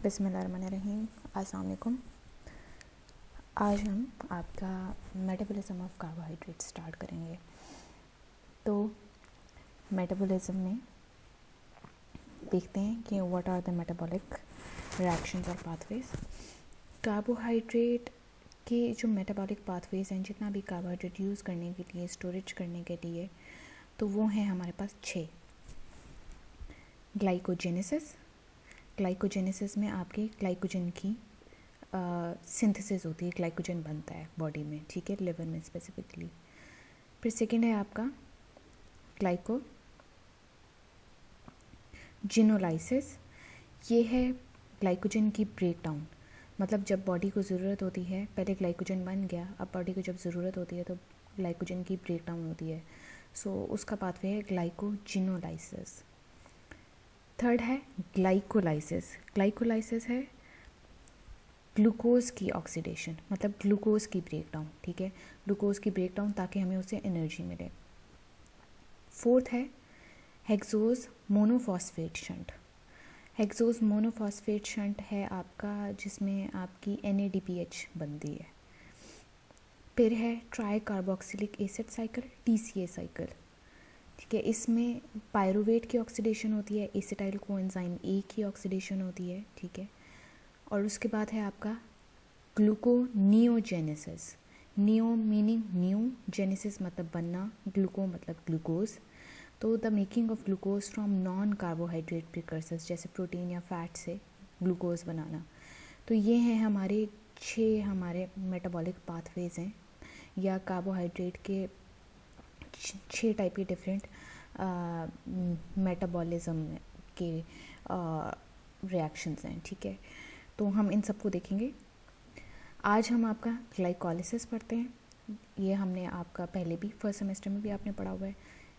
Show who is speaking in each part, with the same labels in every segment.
Speaker 1: बिस्मिल्लाहिर्रहमानिर्रहीम। अस्सलाम वालेकुम। आज हम आपका मेटाबॉलिज्म ऑफ कार्बोहाइड्रेट स्टार्ट करेंगे। तो मेटाबॉलिज्म में देखते हैं कि what are the metabolic reactions और पाथवेज। कार्बोहाइड्रेट के जो मेटाबॉलिक पाथवेज हैं, जितना भी कार्बोहाइड्रेट यूज़ करने के लिए, स्टोरेज करने के लिए, तो वो हैं हमारे पास 6। ग्लाइकोजेनेसिस में आपके ग्लाइकोजन की सिंथेसिस होती है, ग्लाइकोजन बनता है बॉडी में, ठीक है, लिवर में स्पेसिफिकली। फिर सेकंड है आपका ग्लाइकोजिनोलाइसिस। ये है ग्लाइकोजन की ब्रेक डाउन, मतलब जब बॉडी को ज़रूरत होती है, पहले ग्लाइकोजन बन गया, अब बॉडी को जब ज़रूरत होती है तो ग्लाइकोजन की ब्रेक डाउन होती है। सो उसका पाथवे है ग्लाइकोजिनोलाइसिस। थर्ड है ग्लाइकोलाइसिस। ग्लाइकोलाइसिस है ग्लूकोज की ऑक्सीडेशन, मतलब ग्लूकोज की ब्रेक डाउन, ठीक है, ग्लूकोज की ब्रेक डाउन ताकि हमें उससे एनर्जी मिले। फोर्थ है hexose monophosphate shunt. Hexose monophosphate shunt है आपका, जिसमें आपकी NADPH बनती है। फिर है try carboxylic acid cycle, TCA cycle, ठीक है। इसमें पायरुवेट की ऑक्सीडेशन होती है, एसिटाइल कोएंजाइम A की ऑक्सीडेशन होती है, ठीक है। और उसके बाद है आपका gluconeogenesis. Neo meaning new, genesis मतलब बनना, ग्लूको मतलब ग्लूकोज। तो the making of glucose from non carbohydrate precursors, जैसे प्रोटीन या फैट से ग्लूकोज बनाना। तो ये हैं हमारे 6 हमारे मेटाबॉलिक पाथवेज हैं, या कार्बोहाइड्रेट के 6 टाइप के डिफरेंट मेटाबॉलिज्म के रिएक्शंस हैं, ठीक है। तो हम इन सबको देखेंगे। आज हम आपका ग्लाइकोलाइसिस पढ़ते हैं। ये हमने आपका पहले भी फर्स्ट सेमेस्टर में भी आपने पढ़ा हुआ है,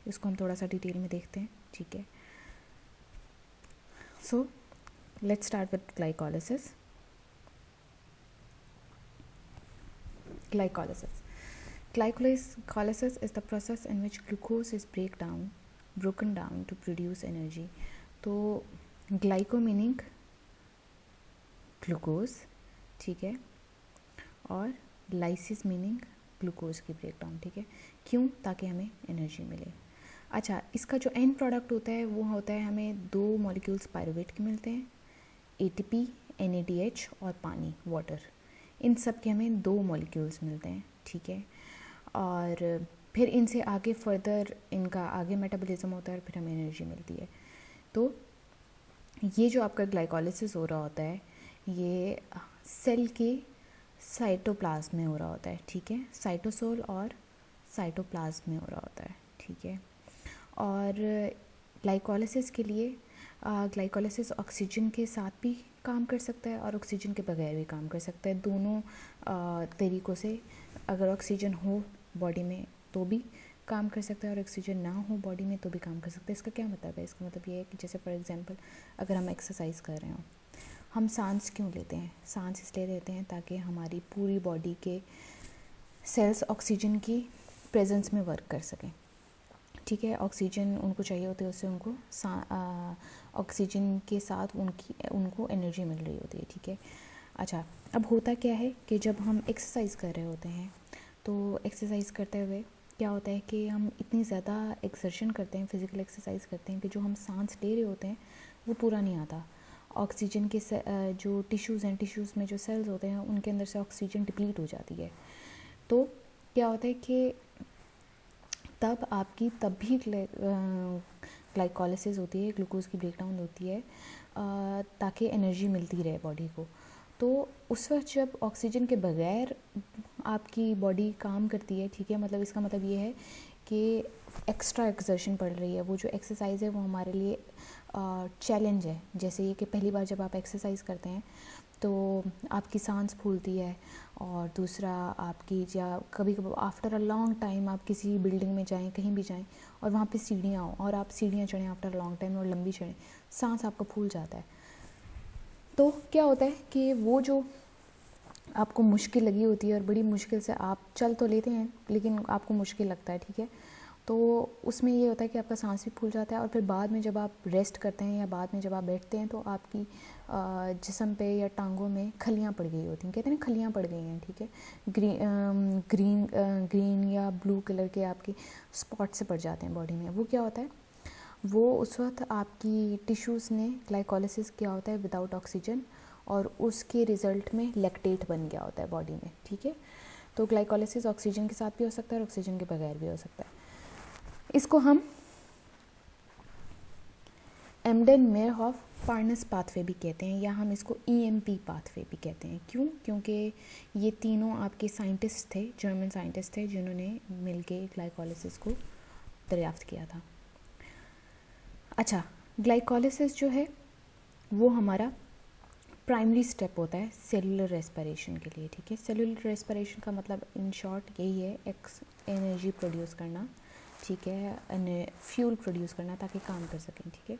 Speaker 1: इसको हम थोड़ा सा डिटेल में देखते हैं, ठीक है। So let's start with glycolysis. Glycolysis is the process in which glucose is broken down to produce energy. तो ग्लाइको मीनिंग ग्लूकोज, ठीक है, और लाइसिस मीनिंग ग्लूकोज की ब्रेक डाउन, ठीक है। क्यों? ताकि हमें एनर्जी मिले। अच्छा, इसका जो एंड प्रोडक्ट होता है वो होता है, हमें 2 मॉलिक्यूल्स पायरुवेट के मिलते हैं, ATP, NADH और पानी, वाटर। इन सब के हमें 2 मॉलिक्यूल्स मिलते हैं, ठीक है। और फिर इनसे आगे फर्दर इनका आगे मेटाबॉलिज्म होता है और फिर हमें एनर्जी मिलती है। तो ये जो आपका ग्लाइकोलाइसिस हो रहा होता है, ये सेल के साइटोप्लाज्म में हो रहा होता है, ठीक है, साइटोसोल और साइटोप्लाज्म में हो रहा होता है, ठीक है। और ग्लाइकोलाइसिस के लिए ग्लाइकोलाइसिस ऑक्सीजन के साथ भी काम कर सकता है और ऑक्सीजन के बगैर भी काम कर सकता है। दोनों तरीक़ों से, अगर ऑक्सीजन हो बॉडी में तो भी काम कर सकता है और ऑक्सीजन ना हो बॉडी में तो भी काम कर सकता है। इसका क्या मतलब है? इसका मतलब ये है कि जैसे फॉर एग्जांपल अगर हम एक्सरसाइज कर रहे हो, हम सांस क्यों लेते हैं? सांस इसलिए लेते हैं ताकि हमारी पूरी बॉडी के सेल्स ऑक्सीजन की प्रेजेंस में वर्क कर सकें, ठीक है। ऑक्सीजन उनको चाहिए होती है, उससे उनको ऑक्सीजन के साथ उनको एनर्जी मिल रही होती है, ठीक है। अच्छा, अब होता क्या है कि जब हम एक्सरसाइज कर रहे होते हैं, तो एक्सरसाइज करते हुए क्या होता है कि हम इतनी ज़्यादा एक्सर्शन करते हैं, फिज़िकल एक्सरसाइज करते हैं कि जो हम सांस ले रहे होते हैं वो पूरा नहीं आता। ऑक्सीजन के जो टिश्यूज़ हैं, टिश्यूज़ में जो सेल्स होते हैं उनके अंदर से ऑक्सीजन डिप्लीट हो जाती है। तो क्या होता है कि तब भी ग्लाइकोलाइसिस होती है, ग्लूकोज की ब्रेकडाउन होती है ताकि एनर्जी मिलती रहे बॉडी को। तो उस वक्त जब ऑक्सीजन के बगैर आपकी बॉडी काम करती है, ठीक है, मतलब इसका मतलब ये है कि एक्स्ट्रा एक्सर्शन पड़ रही है। वो जो एक्सरसाइज है वो हमारे लिए चैलेंज है। जैसे ये कि पहली बार जब आप एक्सरसाइज करते हैं तो आपकी सांस फूलती है, और दूसरा आपकी, या कभी कभी आफ्टर अ लॉन्ग टाइम आप किसी बिल्डिंग में जाएं, कहीं भी जाएं और वहाँ पे सीढ़ियाँ हो और आप सीढ़ियाँ चढ़ें आफ्टर अ लॉन्ग टाइम और लंबी चढ़ें, सांस आपका फूल जाता है। तो क्या होता है कि वो जो आपको मुश्किल लगी होती है और बड़ी मुश्किल से आप चल तो लेते हैं लेकिन आपको मुश्किल लगता है, ठीक है, तो उसमें ये होता है कि आपका सांस भी फूल जाता है और फिर बाद में जब आप रेस्ट करते हैं या बाद में जब आप बैठते हैं तो आपकी जिस्म पे या टांगों में खलियाँ पड़ गई होती हैं, कहते हैं ना खलियाँ पड़ गई हैं, ठीक है, ग्रीन या ब्लू कलर के आपके स्पॉट से पड़ जाते हैं बॉडी में। वो क्या होता है, वो उस वक्त आपकी टिश्यूज़ ने ग्लाइकोलिसिस किया होता है विदाउट ऑक्सीजन और उसके रिज़ल्ट में लैक्टेट बन गया होता है बॉडी में, ठीक है। तो ग्लाइकोलिसिस ऑक्सीजन के साथ भी हो सकता है और ऑक्सीजन के बगैर भी हो सकता है। इसको हम एम्डेन-मेयरहोफ पार्नस पाथवे भी कहते हैं या हम इसको EMP पाथवे भी कहते हैं। क्यों? क्योंकि ये तीनों आपके साइंटिस्ट थे, जर्मन साइंटिस्ट थे, जिन्होंने मिलके ग्लाइकोलिसिस को दरियाफ्त किया था। अच्छा, ग्लाइकोलिसिस जो है वो हमारा प्राइमरी स्टेप होता है सेलुलर रेस्पिरेशन के लिए, ठीक है। सेलुलर रेस्पिरेशन का मतलब इन शॉर्ट यही है, एनर्जी प्रोड्यूस करना, ठीक है, फ्यूल प्रोड्यूस करना ताकि काम कर सकें, ठीक है।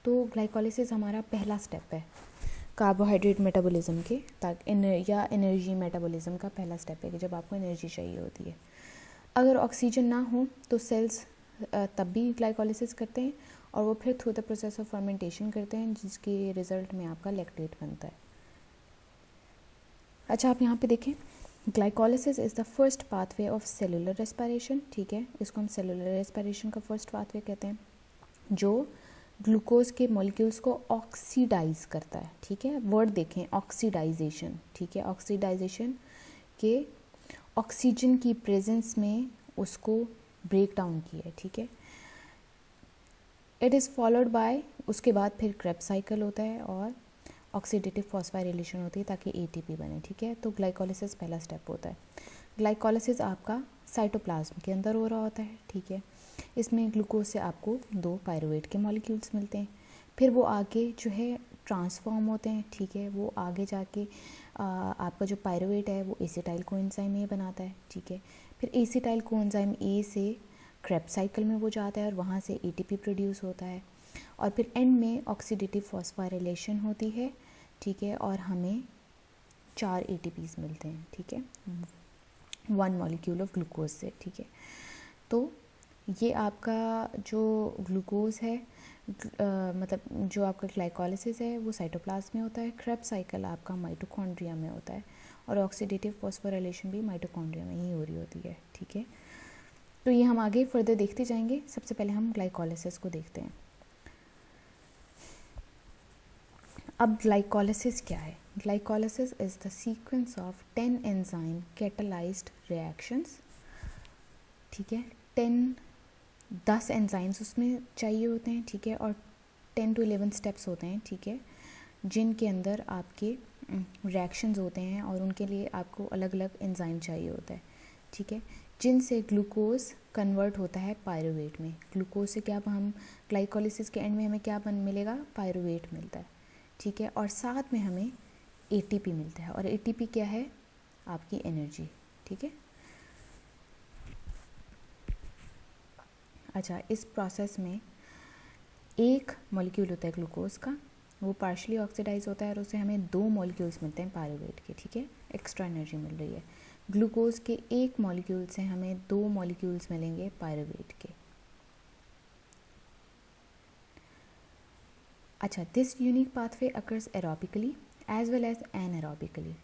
Speaker 1: तो ग्लाइकोलिसिस हमारा पहला स्टेप है कार्बोहाइड्रेट मेटाबॉलिज्म के, ताकि या एनर्जी मेटाबॉलिज्म का पहला स्टेप है कि जब आपको एनर्जी चाहिए होती है। अगर ऑक्सीजन ना हो तो सेल्स तब भी ग्लाइकोलिसिस करते हैं और वो फिर through the process of fermentation करते हैं जिसके रिजल्ट में आपका लैक्टेट बनता है। अच्छा, आप यहाँ पे देखें, glycolysis is the first pathway of cellular respiration, ठीक है। इसको हम सेलुलर रेस्पिरेशन का फर्स्ट पाथवे कहते हैं, जो ग्लूकोज के मॉलिक्यूल्स को ऑक्सीडाइज करता है, ठीक है। वर्ड देखें, ऑक्सीडाइजेशन, ठीक है। ऑक्सीडाइजेशन के ऑक्सीजन की प्रेजेंस में उसको ब्रेक डाउन किया है, ठीक है। इट इज़ फॉलोड बाय, उसके बाद फिर क्रेब्स साइकिल होता है और ऑक्सीडेटिव फॉस्फोराइलेशन होती है ताकि ATP बने, ठीक है। तो ग्लाइकोलिसिस पहला स्टेप होता है। ग्लाइकोलिसिस आपका साइटोप्लाज्म के अंदर हो रहा होता है, ठीक है। इसमें ग्लूकोज से आपको 2 पायरुवेट के मॉलिक्यूल्स मिलते हैं, फिर वो आगे जो है ट्रांसफॉर्म होते हैं, ठीक है। वो आगे जाके आपका जो पायरुवेट है वो एसिटाइल कोएंजाइम ए बनाता है, ठीक है। फिर एसिटाइल कोएंजाइम ए से क्रेब्स साइकिल में वो जाता है और वहाँ से ATP प्रोड्यूस होता है और फिर एंड में ऑक्सीडेटिव फॉस्फोराइलेशन होती है, ठीक है। और हमें 4 ATPs मिलते हैं, ठीक है, 1 मॉलिक्यूल ऑफ ग्लूकोज से, ठीक है। तो ये आपका जो ग्लूकोज है मतलब जो आपका ग्लाइकोलिसिस है वो साइटोप्लाज्म में होता है, क्रेब्स साइकिल आपका माइटोकॉन्ड्रिया में होता है और ऑक्सीडेटिव फॉस्फोराइलेशन भी माइटोकॉन्ड्रिया में ही हो रही होती है, ठीक है। तो ये हम आगे फर्दर देखते जाएंगे। सबसे पहले हम ग्लाइकोलिसिस को देखते हैं। अब ग्लाइकोलिसिस क्या है? Glycolysis is the sequence of 10 enzyme catalysed reactions, ठीक है। 10 एंजाइम्स उसमें चाहिए होते हैं, ठीक है, और 10 to 11 स्टेप्स होते हैं, ठीक है, जिनके अंदर आपके रिएक्शंस होते हैं और उनके लिए आपको अलग अलग एंजाइम चाहिए होता है, ठीक है, जिनसे ग्लूकोज कन्वर्ट होता है पायरुवेट में। ग्लूकोज से क्या हम ग्लाइकोलिसिस के एंड में हमें क्या मिलेगा? पायरुवेट मिलता है, ठीक है, और साथ में हमें ATP मिलता है और ATP क्या है? आपकी एनर्जी, ठीक है। अच्छा, इस प्रोसेस में एक मॉलिक्यूल होता है ग्लूकोज का, वो पार्शली ऑक्सीडाइज होता है और उससे हमें 2 मॉलिक्यूल्स मिलते हैं पायरुवेट के, ठीक है, एक्स्ट्रा एनर्जी मिल रही है। ग्लूकोज के एक मॉलिक्यूल से हमें 2 मॉलिक्यूल्स मिलेंगे पायरुवेट के। अच्छा, this unique pathway occurs aerobically as well as anaerobically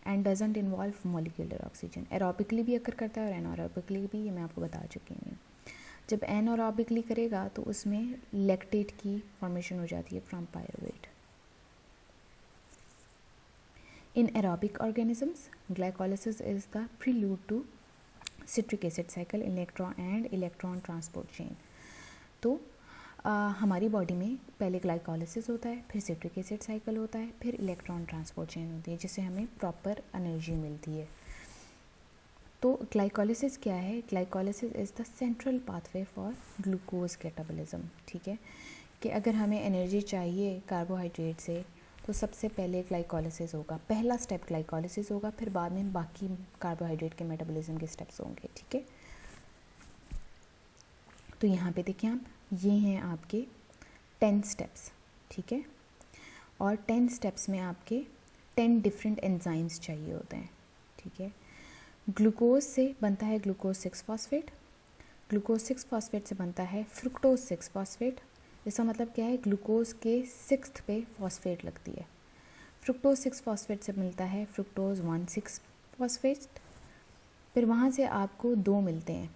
Speaker 1: and doesn't involve molecular oxygen. Aerobically भी अकर करता है और एनएरोबिकली भी, ये मैं आपको बता चुकी हूँ। जब एनएरोबिकली करेगा तो उसमें लैक्टेट की फॉर्मेशन हो जाती है from pyruvate. In aerobic organisms, glycolysis is the prelude to citric acid cycle and electron transport chain. तो हमारी बॉडी में पहले ग्लाइकोलिसिस होता है, फिर सिट्रिक एसिड साइकिल होता है, फिर इलेक्ट्रॉन ट्रांसपोर्ट चेन होती है जिससे हमें प्रॉपर एनर्जी मिलती है। तो ग्लाइकोलिसिस क्या है? Glycolysis is the central pathway for glucose catabolism, ठीक है, कि अगर हमें एनर्जी चाहिए कार्बोहाइड्रेट से तो सबसे पहले ग्लाइकोलिसिस होगा, पहला स्टेप ग्लाइकोलिसिस होगा, फिर बाद में बाकी कार्बोहाइड्रेट के मेटाबॉलिज्म के स्टेप्स होंगे, ठीक है। तो यहाँ पे देखिए आप, ये हैं आपके 10 स्टेप्स, ठीक है, और 10 स्टेप्स में आपके 10 डिफरेंट एंजाइम्स चाहिए होते हैं, ठीक है। ग्लूकोज से बनता है ग्लूकोज 6 फॉस्फेट, ग्लूकोज 6 फॉस्फेट से बनता है फ्रुक्टोज 6 फॉस्फेट। इसका मतलब क्या है, ग्लूकोज के 6th पे फॉस्फेट लगती है। फ्रुक्टोज 6 फॉस्फेट से मिलता है फ्रुक्टोज 1,6 फॉस्फेट। फिर वहाँ से आपको 2 मिलते हैं,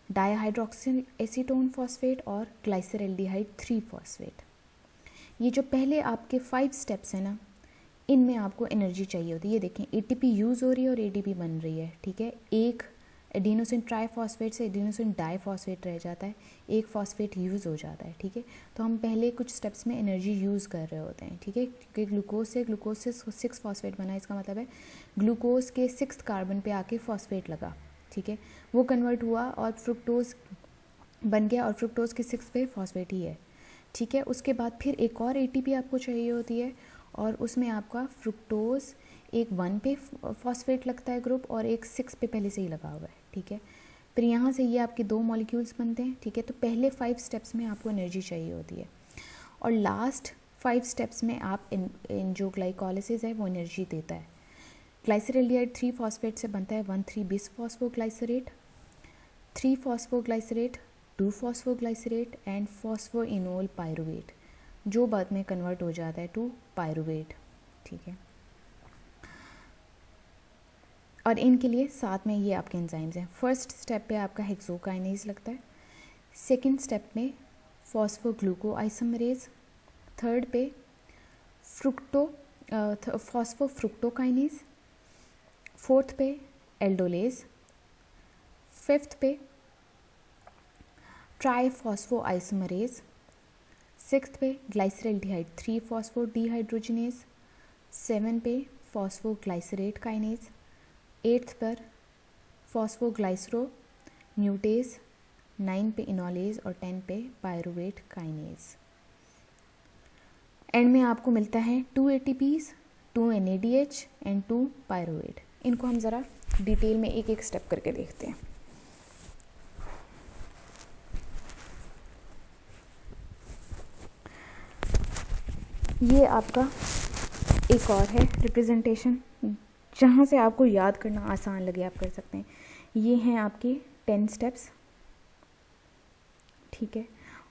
Speaker 1: डायहाइड्रोक्सिल एसीटोन फॉस्फेट और ग्लाइसरल्डिहाइड 3 फॉस्फेट। ये जो पहले आपके 5 स्टेप्स हैं ना, इनमें आपको एनर्जी चाहिए होती है। ये देखें एटीपी यूज़ हो रही है और एटीपी बन रही है, ठीक है। एक एडिनोसिन ट्राइफॉस्फेट से एडिनोसिन डाइफॉस्फेट रह जाता है, एक फॉस्फेट यूज़ हो जाता है, ठीक है। तो हम पहले कुछ स्टेप्स में एनर्जी यूज़ कर रहे होते हैं, ठीक है, क्योंकि ग्लूकोज से 6 फॉस्फेट बना। इसका मतलब है ग्लूकोज के 6th कार्बन पे आके फॉस्फेट लगा, ठीक है, वो कन्वर्ट हुआ और फ्रुक्टोज बन गया और फ्रुक्टोज के 6 पे फॉस्फेट ही है, ठीक है। उसके बाद फिर एक और एटीपी आपको चाहिए होती है और उसमें आपका फ्रुक्टोज एक 1 पे फॉस्फेट लगता है ग्रुप और एक 6 पे पहले से ही लगा हुआ है, ठीक है। फिर यहाँ से ये आपके 2 मॉलिक्यूल्स बनते हैं, ठीक है। तो पहले 5 स्टेप्स में आपको एनर्जी चाहिए होती है और लास्ट 5 स्टेप्स में आप इन जो ग्लाइकोलिसिस है वो एनर्जी देता है। ग्लाइसरल्डिहाइड 3 फॉस्फेट से बनता है 1,3-bis phosphoglycerate, 3 phosphoglycerate, 2 phosphoglycerate and phosphoenol pyruvate, जो बाद में कन्वर्ट हो जाता है टू पायरुवेट, ठीक है। और इनके लिए साथ में ये आपके एंजाइम्स हैं। फर्स्ट स्टेप पे आपका हेक्सोकाइनेज लगता है, सेकंड स्टेप में फॉस्फोग्लूकोआइसोमरेज, थर्ड पे फॉस्फोफ्रुक्टोकाइनेज, फोर्थ पे एल्डोलेज, फिफ्थ पे ट्राइफॉस्फोआइसोमरेज, सिक्स्थ पे ग्लाइसरल्डिहाइड 3 फॉस्फोडीहाइड्रोजिनेज, 7 पे फॉस्फोग्लाइसरेट काइनेज, 8th पर फॉस्फोग्लाइसरो न्यूटेज, 9 पे इनोलेज और 10 पे पायरुवेट काइनेज। एंड में आपको मिलता है 2 ATPs, 2 NADH एंड 2 पायरुवेट। इनको हम ज़रा डिटेल में एक एक स्टेप करके देखते हैं। ये आपका एक और है रिप्रेजेंटेशन, जहाँ से आपको याद करना आसान लगे आप कर सकते हैं। ये हैं आपके 10 स्टेप्स, ठीक है।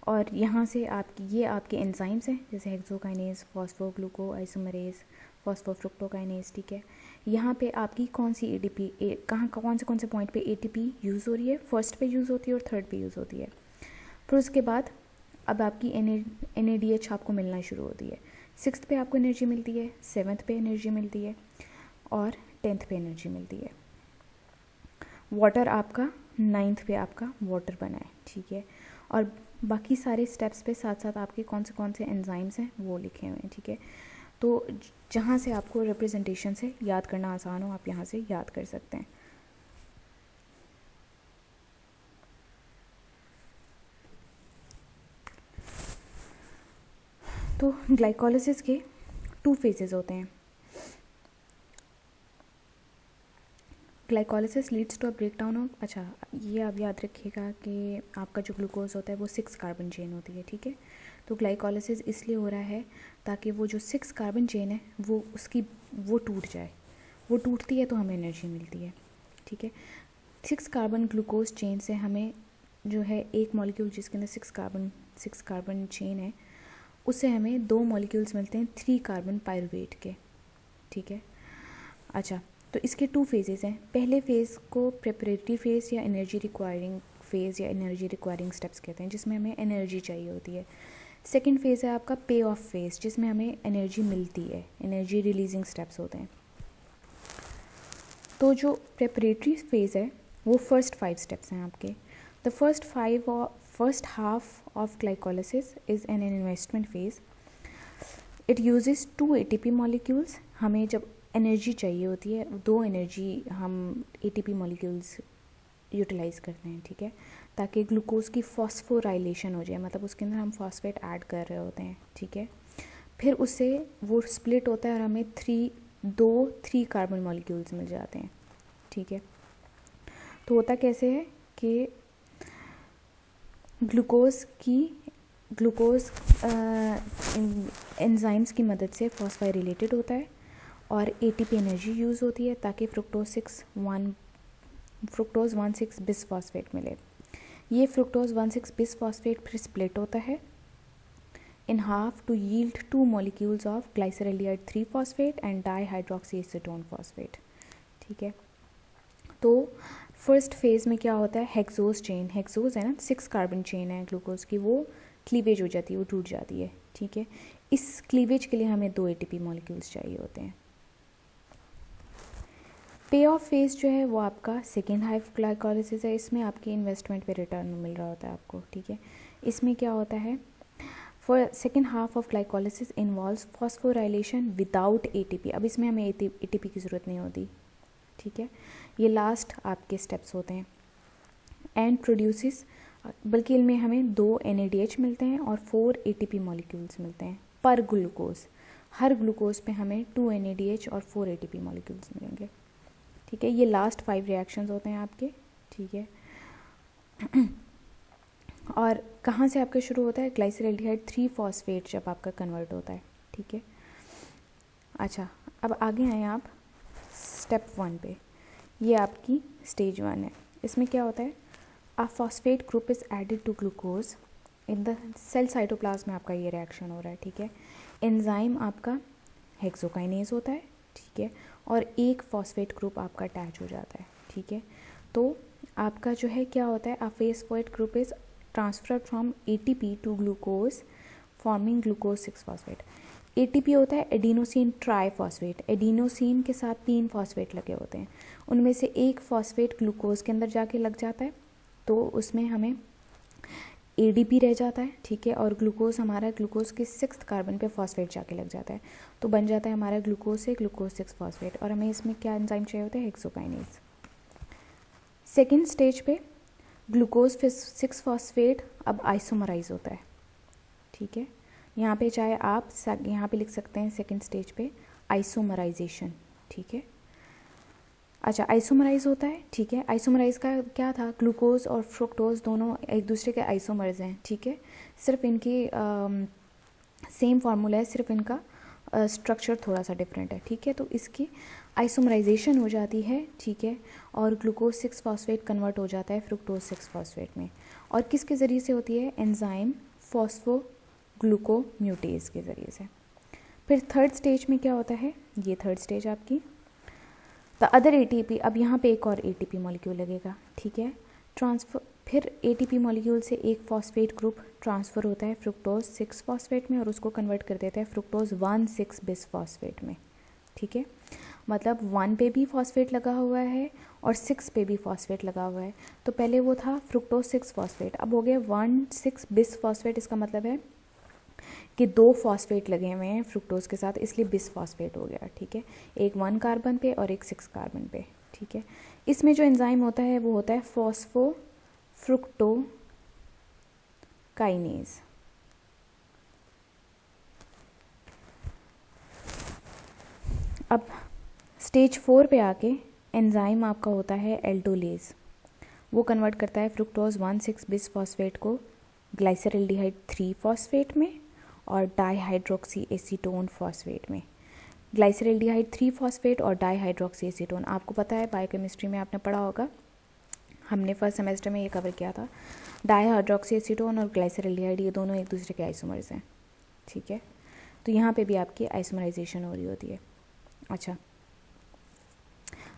Speaker 1: और यहाँ से ये आपके एंजाइम्स हैं, जैसे हेक्सोकाइनेज, फॉस्फोग्लूकोआइसोमरेज, फॉस्फोफ्रुक्टोकाइनेज, ठीक है। यहाँ पे आपकी कौन सी एटीपी कौन से पॉइंट पे एटीपी यूज़ हो रही है, फर्स्ट पे यूज़ होती है और थर्ड पे यूज़ होती है। फिर उसके बाद अब आपकी NADH आपको मिलना शुरू होती है। 6th पे आपको एनर्जी मिलती है, 7th पे एनर्जी मिलती है और 10th पे एनर्जी मिलती है। वाटर आपका 9th पे आपका वाटर बना है, ठीक है। और बाकी सारे स्टेप्स पे साथ साथ आपके कौन से एंजाइम्स हैं वो लिखे हुए हैं, ठीक है। तो जहाँ से आपको रिप्रेजेंटेशन से याद करना आसान हो, आप यहाँ से याद कर सकते हैं। तो ग्लाइकोलिसिस के 2 फेजेस होते हैं। Glycolysis leads to a break down of, अच्छा ये आप याद रखिएगा कि आपका जो ग्लूकोज होता है वो 6 कार्बन चेन होती है, ठीक है। तो ग्लाइकोलिसिस इसलिए हो रहा है ताकि वो जो 6 कार्बन चेन है वो टूट जाए। वो टूटती है तो हमें एनर्जी मिलती है, ठीक है। 6 कार्बन ग्लूकोज चेन से हमें जो है एक मॉलिक्यूल जिसके अंदर 6 कार्बन चेन है, उससे हमें 2 मॉलिक्यूल्स मिलते हैं 3 कार्बन पायरुवेट के, ठीक है। अच्छा, तो इसके 2 फेजेस हैं। पहले फेज़ को प्रेपरेटरी फेज़ या एनर्जी रिक्वायरिंग फेज़ या एनर्जी रिक्वायरिंग स्टेप्स कहते हैं, जिसमें हमें एनर्जी चाहिए होती है। सेकंड फेज़ है आपका पे ऑफ फेज़, जिसमें हमें एनर्जी मिलती है, एनर्जी रिलीजिंग स्टेप्स होते हैं। तो जो प्रेपरेटरी फेज़ है वो फर्स्ट 5 स्टेप्स हैं आपके। The first half of glycolysis is an investment phase. It uses 2 ATP molecules. हमें जब एनर्जी चाहिए होती है 2 एनर्जी हम ATP मॉलिक्यूल्स यूटिलाइज़ करते हैं, ठीक है, ताकि ग्लूकोज की फॉस्फोराइलेशन हो जाए, मतलब उसके अंदर हम फॉस्फेट ऐड कर रहे होते हैं, ठीक है। फिर उससे वो स्प्लिट होता है और हमें 3 कार्बन मॉलिक्यूल्स मिल जाते हैं, ठीक है। तो होता कैसे है कि ग्लूकोज एंजाइम्स की मदद से फॉस्फोराइलेटेड होता है और ATP एनर्जी यूज़ होती है ताकि फ्रुक्टोज 6 1 फ्रुक्टोज 1,6 बिसफॉस्फेट मिले। ये फ्रुक्टोज 1,6 बिसफॉस्फेट फिर स्प्लिट होता है in half to yield 2 molecules of glyceraldehyde 3 phosphate and dihydroxyacetone phosphate। ठीक है, तो फर्स्ट फेज़ में क्या होता है, हेक्सोज चेन, हेक्सोज है ना, 6 कार्बन चेन है ग्लूकोज की, वो क्लीवेज हो जाती है, वो टूट जाती है। ठीक है, इस क्लीवेज के लिए हमें 2 ATP मॉलिक्यूल्स चाहिए होते हैं। पे ऑफ फेज जो है वो आपका सेकेंड हाफ ग्लाइकोलिसिस है, इसमें आपकी इन्वेस्टमेंट पे रिटर्न मिल रहा होता है आपको। ठीक है, इसमें क्या होता है, for second half of glycolysis involves phosphorylation without ATP। अब इसमें हमें ATP की ज़रूरत नहीं होती। ठीक है, ये लास्ट आपके स्टेप्स होते हैं। एंड प्रोड्यूसिस, बल्कि इनमें हमें 2 NADH मिलते हैं और 4 ATP मॉलिक्यूल्स मिलते हैं पर ग्लूकोज। हर ग्लूकोज पे हमें 2 NADH और 4 ATP मॉलिक्यूल्स मिलेंगे। ठीक है, ये लास्ट 5 रिएक्शंस होते हैं आपके। ठीक है, और कहाँ से आपका शुरू होता है, ग्लाइसरल्डिहाइड 3 फॉस्फेट जब आपका कन्वर्ट होता है। ठीक है, अच्छा अब आगे आए आप स्टेप 1 पे। ये आपकी स्टेज 1 है। इसमें क्या होता है, a phosphate group is added to glucose in the cell cytoplasm में आपका ये रिएक्शन हो रहा है। ठीक है, एंजाइम आपका हेक्सोकाइनेज होता है। ठीक है, और एक फॉस्फेट ग्रुप आपका अटैच हो जाता है। ठीक है, तो आपका जो है क्या होता है, a phosphate group is transfer from ATP to glucose forming glucose 6 phosphate. ATP होता है एडिनोसिन ट्राईफॉस्फेट, एडिनोसिन के साथ 3 फॉस्फेट लगे होते हैं, उनमें से एक फॉस्फेट ग्लूकोज के अंदर जाके लग जाता है, तो उसमें हमें ADP रह जाता है। ठीक है, और ग्लूकोज हमारा ग्लूकोज के 6th कार्बन पे फॉस्फेट जाके लग जाता है, तो बन जाता है हमारा ग्लूकोज से ग्लूकोज 6 फॉस्फेट, और हमें इसमें क्या एंजाइम चाहिए होता है, हेक्सोकाइनेज। सेकेंड स्टेज पे ग्लूकोज 6 फॉस्फेट अब आइसोमराइज होता है। ठीक है, यहाँ पे चाहे आप यहाँ पे लिख सकते हैं सेकेंड स्टेज पे आइसोमराइजेशन। ठीक है, अच्छा आइसोमराइज होता है। ठीक है, आइसोमराइज का क्या था, ग्लूकोज और फ्रुक्टोज दोनों एक दूसरे के आइसोमर्स हैं। ठीक है, सिर्फ इनकी सेम फार्मूला है, सिर्फ इनका स्ट्रक्चर थोड़ा सा डिफरेंट है। ठीक है, तो इसकी आइसोमराइजेशन हो जाती है। ठीक है, और ग्लूकोज 6 फॉस्फेट कन्वर्ट हो जाता है फ्रुक्टोज 6 फॉस्फेट में, और किसके ज़रिए से होती है, एंजाइम फॉस्फोग्लूकोम्यूटेज के ज़रिए से। फिर थर्ड स्टेज में क्या होता है, ये थर्ड स्टेज आपकी द अदर ATP, अब यहाँ पे एक और ATP मॉलिक्यूल लगेगा। ठीक है, ट्रांसफर, फिर ATP मॉलिक्यूल से एक फॉस्फेट ग्रुप ट्रांसफ़र होता है फ्रुक्टोज 6 फॉस्फेट में, और उसको कन्वर्ट कर देता है फ्रुक्टोज 1,6 बिसफॉस्फेट में। ठीक है, मतलब 1 पे भी फॉस्फेट लगा हुआ है और 6 पे भी फॉस्फेट लगा हुआ है। तो पहले वो था फ्रुक्टोज 6 फॉस्फेट, अब हो गया 1,6 बिसफॉस्फेट। इसका मतलब है कि 2 फॉस्फेट लगे हुए हैं फ्रुक्टोज के साथ, इसलिए बिसफॉस्फेट हो गया। ठीक है, एक 1 कार्बन पे और एक 6 कार्बन पे। ठीक है, इसमें जो एंजाइम होता है वो होता है फॉस्फोफ्रुक्टोकाइनेज। अब स्टेज 4 पे आके एंजाइम आपका होता है एल्डोलेज, वो कन्वर्ट करता है फ्रुक्टोज 1,6 बिसफॉस्फेट को ग्लाइसरल्डिहाइड 3 फॉस्फेट में और डाईहाइड्रोक्सी एसीटोन फॉस्फेट में। ग्लाइसरल्डिहाइड 3 फॉस्फेट और डाईहाइड्रोक्सी एसीटोन, आपको पता है बायोकेमिस्ट्री में आपने पढ़ा होगा, हमने फर्स्ट सेमेस्टर में ये कवर किया था। डाईहाइड्रोक्सी एसीटोन और ग्लाइसरल्डिहाइड ये दोनों एक दूसरे के आइसोमर्स हैं। ठीक है, तो यहाँ पे भी आपकी आइसोमराइजेशन हो रही होती है। अच्छा,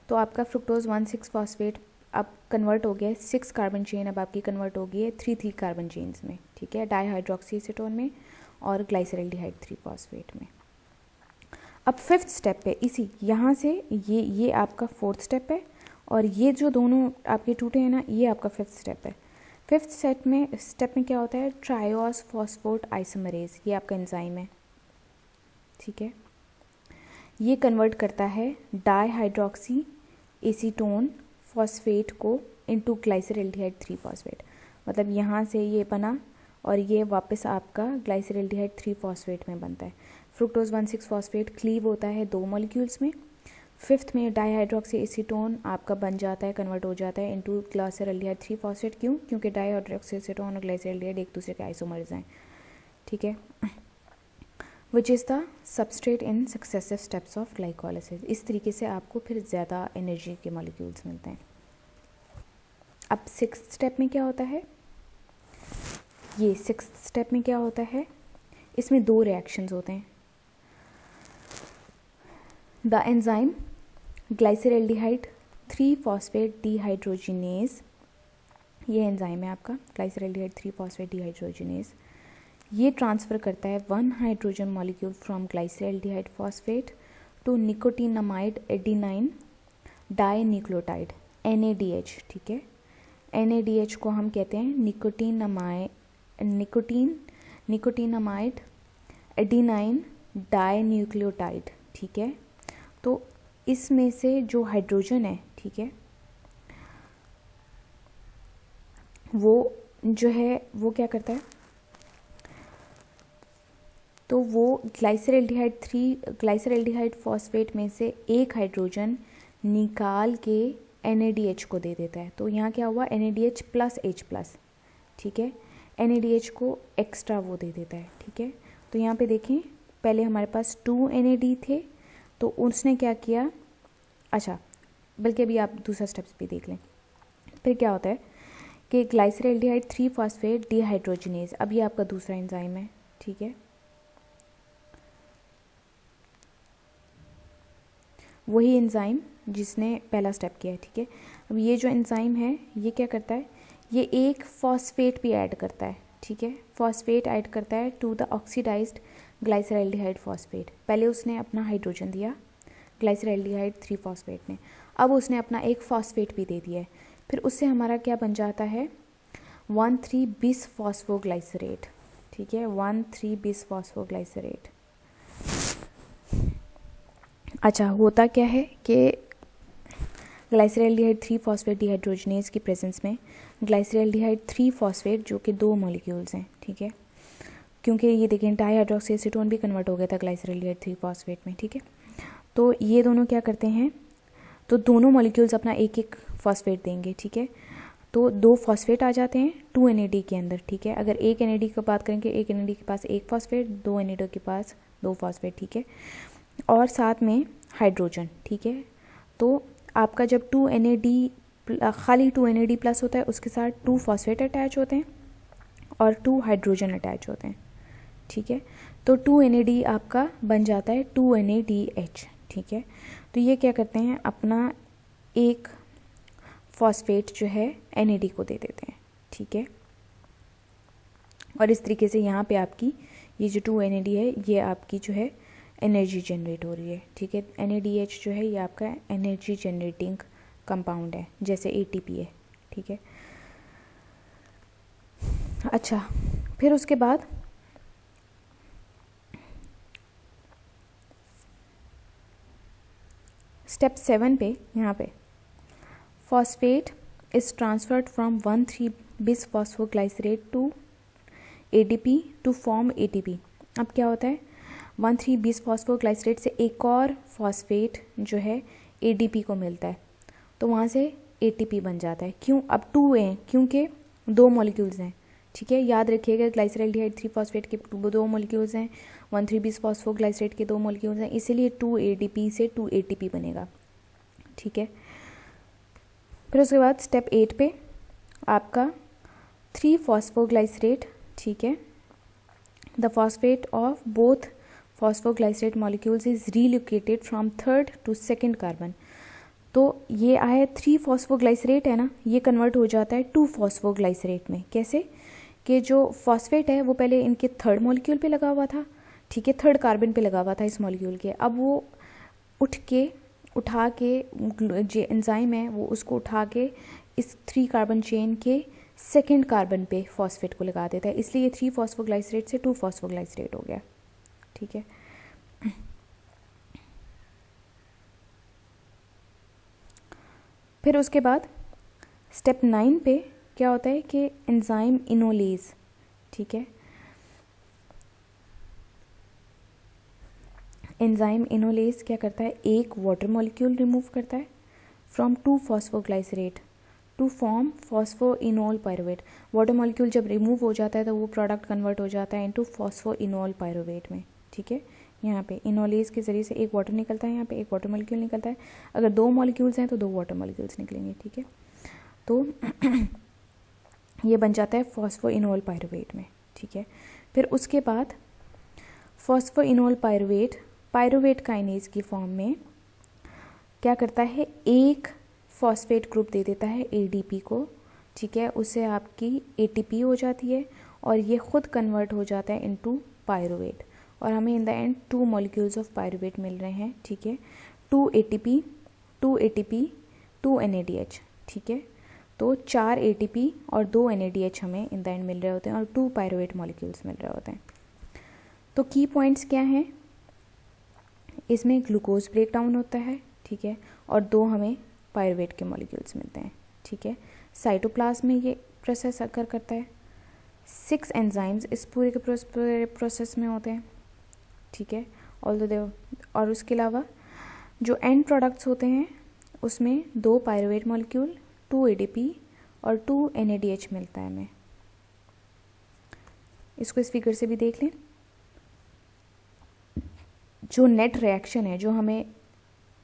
Speaker 1: तो आपका फ्रुक्टोज 1,6 फॉस्फेट अब कन्वर्ट हो गया है 6 कार्बन चेन, अब आपकी कन्वर्ट हो गई है 3 कार्बन चेन्स में। ठीक है, डाईहाइड्रोक्सी एसीटोन में और ग्लाइसरल्डिहाइड 3 फॉस्फेट में। अब 5th स्टेप पे इसी यहाँ से ये आपका 4th स्टेप है, और ये जो दोनों आपके टूटे हैं ना, ये आपका 5th स्टेप है। 5th स्टेप में क्या होता है, ट्रायोस फॉस्फोट आइसोमरेज, ये आपका एंजाइम है। ठीक है, ये कन्वर्ट करता है डाईहाइड्रोक्सी एसीटोन फॉस्फेट को इनटू ग्लाइसरल्डिहाइड 3 फॉस्फेट, मतलब यहाँ से ये बना और ये वापस आपका ग्लाइसरल्डिहाइड 3 फॉस्फेट में बनता है। फ्रुक्टोज 1,6 फॉस्फेट क्लीव होता है 2 मॉलिक्यूल्स में। 5th में डाईहाइड्रोक्सी एसीटोन आपका बन जाता है, कन्वर्ट हो जाता है इनटू ग्लाइसरल्डिहाइड 3 फॉस्फेट। क्यों? क्योंकि डाईहाइड्रोक्सी एसीटोन और ग्लाइसरल्डिहाइड एक दूसरे के आइसोमर्स हैं। ठीक है, which is the substrate in successive steps of glycolysis. इस तरीके से आपको फिर ज़्यादा एनर्जी के मॉलिक्यूल्स मिलते हैं। अब 6th स्टेप में क्या होता है, ये 6th स्टेप में क्या होता है, इसमें 2 रिएक्शंस होते हैं। द एंजाइम ग्लाइसरल्डिहाइड 3-फॉस्फेट डिहाइड्रोजिनेज, ये एंजाइम है आपका ग्लाइसरल्डिहाइड 3-फॉस्फेट डिहाइड्रोजिनेज, ये ट्रांसफ़र करता है 1 hydrogen molecule from glyceraldehyde phosphate to nicotinamide adenine dinucleotide NADH, ठीक है। NADH को हम कहते हैं निकोटिनामाइड एडिनाइन डाइन्यूक्लियोटाइड, ठीक है। तो इसमें से जो हाइड्रोजन है, ठीक है, वो जो है वो क्या करता है, तो वो ग्लाइसरल्डिहाइड फॉस्फेट में से एक हाइड्रोजन निकाल के NADH को दे देता है। तो यहाँ क्या हुआ, NADH प्लस H+, ठीक है, NADH को एक्स्ट्रा वो दे देता है, ठीक है। तो यहाँ पे देखें, पहले हमारे पास 2 NAD थे, तो उसने क्या किया, अच्छा बल्कि अभी आप दूसरा स्टेप्स भी देख लें। फिर क्या होता है कि ग्लाइसरल्डिहाइड 3-फॉस्फेट डिहाइड्रोजिनेज, अब ये आपका दूसरा एंजाइम है, ठीक है, वही एंजाइम जिसने पहला स्टेप किया है, ठीक है। अब ये जो एंजाइम है ये क्या करता है, ये एक फॉस्फेट भी ऐड करता है, ठीक है, फॉस्फेट ऐड करता है to the oxidised glyceraldehyde phosphate. पहले उसने अपना हाइड्रोजन दिया ग्लाइसरल्डिहाइड 3-फॉस्फेट ने, अब उसने अपना एक फॉस्फेट भी दे दिया है, फिर उससे हमारा क्या बन जाता है 1,3-बिसफॉस्फोग्लाइसरेट, ठीक है, 1,3-बिसफॉस्फोग्लाइसरेट। अच्छा, होता क्या है कि ग्लाइसरल्डिहाइड 3-फॉस्फेट डिहाइड्रोजिनेज की प्रेजेंस में ग्लाइसरल्डिहाइड 3-फॉस्फेट जो कि 2 मॉलिक्यूल्स हैं, ठीक है, क्योंकि ये देखें डाईहाइड्रोक्सी एसीटोन भी कन्वर्ट हो गया था ग्लाइसरल्डिहाइड 3-फॉस्फेट में, ठीक है। तो ये दोनों क्या करते हैं, तो दोनों मॉलिक्यूल्स अपना एक एक फॉस्फेट देंगे, ठीक है। तो 2 फॉस्फेट आ जाते हैं 2 NAD के अंदर, ठीक है। अगर एक NAD की बात करेंगे, एक NAD के पास एक फॉस्फेट, 2 NAD के पास 2 फॉस्फेट, ठीक है, और साथ में हाइड्रोजन, ठीक है। तो आपका जब 2 NAD खाली 2 NAD प्लस होता है, उसके साथ 2 फॉस्फेट अटैच होते हैं और 2 हाइड्रोजन अटैच होते हैं, ठीक है। तो 2 NAD आपका बन जाता है 2 NADH, ठीक है। तो ये क्या करते हैं, अपना एक फॉस्फेट जो है NAD को दे देते हैं, ठीक है। और इस तरीके से यहाँ पे आपकी ये जो 2 NAD है ये आपकी जो है एनर्जी जनरेट हो रही है, ठीक है। NADH जो है ये आपका एनर्जी जनरेटिंग कंपाउंड है, जैसे ATP है, ठीक है। अच्छा, फिर उसके बाद स्टेप 7 पे यहाँ पे फॉस्फेट इज ट्रांसफर्ड फ्रॉम 1,3-बिसफॉस्फोग्लाइसरेट to ADP to form ATP। अब क्या होता है, 1,3-बिसफॉस्फोग्लाइसरेट से एक और फॉस्फेट जो है ADP को मिलता है, तो वहाँ से ATP बन जाता है। क्यों, अब 2 हैं क्योंकि 2 मॉलिक्यूल्स हैं, ठीक है। याद रखिएगा ग्लाइसरल्डिहाइड 3-फॉस्फेट के 2 मॉलिक्यूल्स हैं, 1,3-बिसफॉस्फोग्लाइसरेट के 2 मॉलिक्यूल्स हैं, इसीलिए 2 ADP से 2 ATP बनेगा, ठीक है। फिर उसके बाद स्टेप 8 पे आपका 3-फॉस्फोग्लाइसरेट, ठीक है, the phosphate of both phosphoglycerate molecules is relocated from 3rd to 2nd carbon. तो ये आया 3-फॉस्फोग्लाइसरेट है ना, ये कन्वर्ट हो जाता है 2-फॉस्फोग्लाइसरेट में। कैसे कि जो फॉस्फेट है वो पहले इनके 3rd मॉलिक्यूल पे लगा हुआ था, ठीक है, 3rd कार्बन पे लगा हुआ था इस मॉलिक्यूल के, अब वो उठा के जो एंजाइम है वो उसको उठा के इस 3 कार्बन चेन के 2nd कार्बन पे फॉस्फेट को लगा देता है, इसलिए 3-फॉस्फोग्लाइसरेट से 2-फॉस्फोग्लाइसरेट हो गया, ठीक है। फिर उसके बाद स्टेप 9 पे क्या होता है कि एंजाइम इनोलेज, ठीक है, एंजाइम इनोलेज क्या करता है, एक वाटर मॉलिक्यूल रिमूव करता है फ्रॉम 2-फॉस्फोग्लाइसरेट to form phosphoenol pyruvate. Water molecule जब रिमूव हो जाता है तो वो प्रोडक्ट कन्वर्ट हो जाता है इनटू फॉस्फोइनोल पायरुवेट में, ठीक है। यहाँ पे इनोलेज के ज़रिए से एक वाटर निकलता है, यहाँ पे एक वाटर मॉलिक्यूल निकलता है, अगर 2 मॉलिक्यूल्स हैं तो 2 वाटर मॉलिक्यूल्स निकलेंगे, ठीक है। तो ये बन जाता है फॉस्फोइनोल पायरुवेट में, ठीक है। फिर उसके बाद फॉस्फोइनोल पायरुवेट पायरुवेट काइनेज की फॉर्म में क्या करता है, एक फॉस्फेट ग्रुप दे देता है ADP को, ठीक है। उससे आपकी ATP हो जाती है और ये खुद कन्वर्ट हो जाता है इनटू पायरुवेट और हमें in the end 2 molecules of pyruvate मिल रहे हैं, ठीक है। 2 ATP 2 NADH, ठीक है। तो 4 ATP और 2 NADH हमें इन द एंड मिल रहे होते हैं और 2 पायरुवेट मॉलिक्यूल्स मिल रहे होते हैं। तो की पॉइंट्स क्या हैं, इसमें ग्लूकोज ब्रेक डाउन होता है, ठीक है, और 2 हमें पायरुवेट के मॉलिक्यूल्स मिलते हैं, ठीक है। साइटोप्लाज्म में ये प्रोसेस अकर करता है। 6 एंजाइम्स इस पूरे के प्रोसेस में होते हैं, ठीक है। और उसके अलावा जो एंड प्रोडक्ट्स होते हैं उसमें 2 पायरुवेट मॉलिक्यूल, 2 ADP और 2 NADH मिलता है हमें। इसको इस फिगर से भी देख लें। जो नेट रिएक्शन है, जो हमें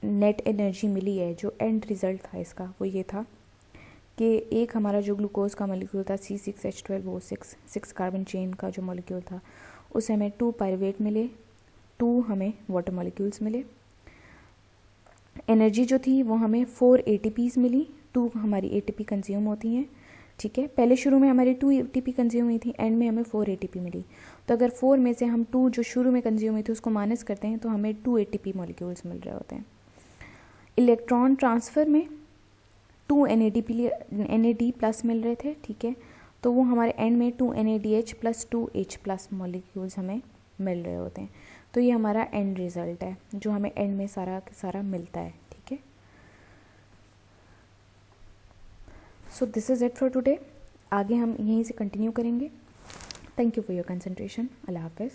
Speaker 1: नेट एनर्जी मिली है, जो एंड रिजल्ट था इसका, वो ये था कि एक हमारा जो ग्लूकोज का मॉलिक्यूल था C6H12O6 6 कार्बन चेन का जो मॉलिक्यूल था, उसे हमें 2 पायरुवेट मिले, 2 हमें वाटर मॉलिक्यूल्स मिले। एनर्जी जो थी वो हमें 4 ATPs मिली, 2 हमारी ATP कंज्यूम होती हैं, ठीक है। पहले शुरू में हमारी 2 ATP कंज्यूम हुई थी, एंड में हमें 4 ATP मिली। तो अगर 4 में से हम 2 जो शुरू में कंज्यूम हुई थी उसको माइनस करते हैं तो हमें 2 ATP मॉलिक्यूल्स मिल रहे होते हैं। इलेक्ट्रॉन ट्रांसफ़र में 2 NAD प्लस मिल रहे थे, ठीक है। तो वो हमारे एंड में 2 NADH plus 2 H plus molecules हमें मिल रहे होते हैं। तो ये हमारा एंड रिज़ल्ट है जो हमें एंड में सारा मिलता है, ठीक है। So this is it for today. आगे हम यहीं से कंटिन्यू करेंगे। Thank you for your concentration. अल्लाह हाफ़िज़।